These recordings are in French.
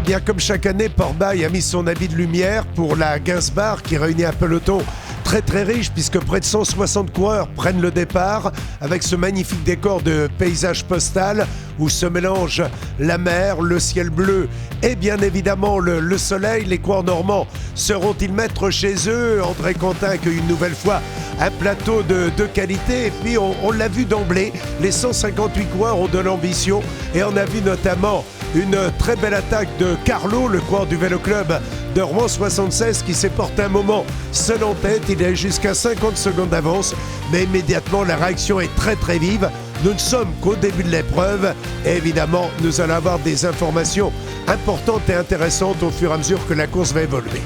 bien, comme chaque année, Port-Bail a mis son habit de lumière pour la Gainsbar qui réunit un peloton très riche puisque près de 160 coureurs prennent le départ avec ce magnifique décor de paysage postal où se mélangent la mer, le ciel bleu et bien évidemment le soleil. Les coureurs normands seront-ils maîtres chez eux? André Quentin accueille une nouvelle fois un plateau de qualité et puis on l'a vu d'emblée, les 158 coureurs ont de l'ambition et on a vu notamment une très belle attaque de Carlo, le coureur du Vélo Club de Rouen 76 qui s'est porté un moment seul en tête. Il a jusqu'à 50 secondes d'avance, mais immédiatement la réaction est très vive. Nous ne sommes qu'au début de l'épreuve et évidemment nous allons avoir des informations importantes et intéressantes au fur et à mesure que la course va évoluer.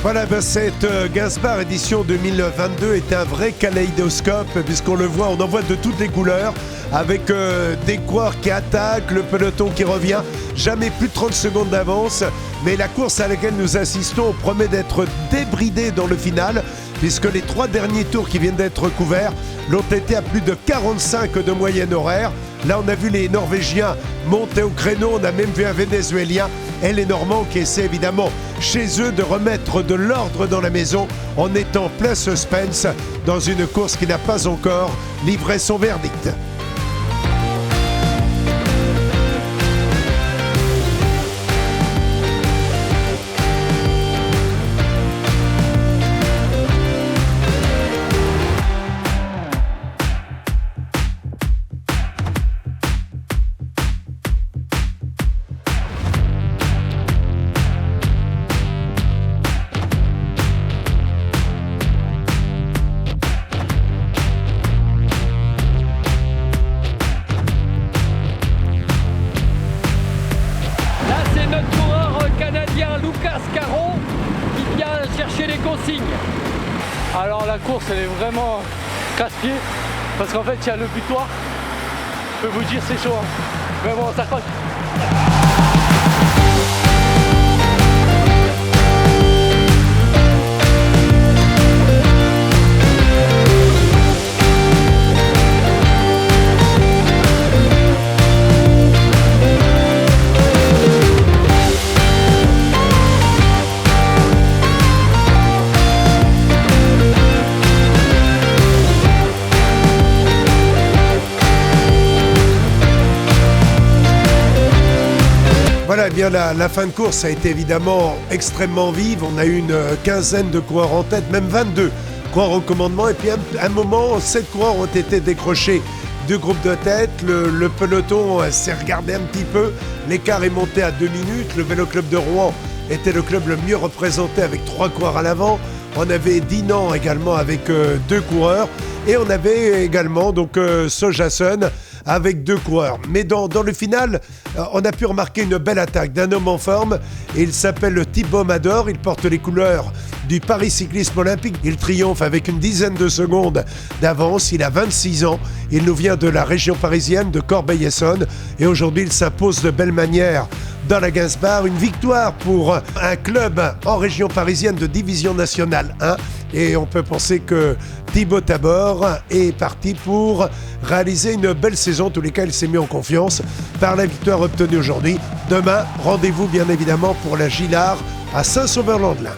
Voilà, cette Gainsbar édition 2022 est un vrai kaléidoscope puisqu'on le voit, on en voit de toutes les couleurs avec des coureurs qui attaquent, le peloton qui revient, jamais plus de 30 secondes d'avance, mais la course à laquelle nous assistons promet d'être débridée dans le final puisque les 3 derniers tours qui viennent d'être couverts l'ont été à plus de 45 de moyenne horaire. Là, on a vu les Norvégiens monter au créneau, on a même vu un Vénézuélien et les Normands qui essaient évidemment chez eux de remettre de l'ordre dans la maison en étant plein suspense dans une course qui n'a pas encore livré son verdict. Lucas Caron qui vient chercher les consignes. Alors la course elle est vraiment casse-pied parce qu'en fait il y a le butoir. Je peux vous dire c'est chaud. Mais bon ça croque. Voilà, eh bien la fin de course a été évidemment extrêmement vive. On a eu une quinzaine de coureurs en tête, même 22 coureurs au commandement. Et puis à un moment, 7 coureurs ont été décrochés du groupe de tête. Le peloton s'est regardé un petit peu. L'écart est monté à 2 minutes. Le Vélo Club de Rouen était le club le mieux représenté avec 3 coureurs à l'avant. On avait Dinan également avec 2 coureurs. Et on avait également donc Sojason avec 2 coureurs. Mais dans le final, on a pu remarquer une belle attaque d'un homme en forme. Il s'appelle Thibaut Mador. Il porte les couleurs du Paris Cyclisme Olympique. Il triomphe avec une dizaine de secondes d'avance. Il a 26 ans. Il nous vient de la région parisienne, de Corbeil-Essonnes. Et aujourd'hui, il s'impose de belle manière dans la Gainsbar. Une victoire pour un club en région parisienne de division nationale 1. Et on peut penser que Thibaut Tabor est parti pour réaliser une belle saison. En tous les cas, il s'est mis en confiance par la victoire obtenue aujourd'hui. Demain, rendez-vous bien évidemment pour la Gilard à Saint-Sauveur-Landelin.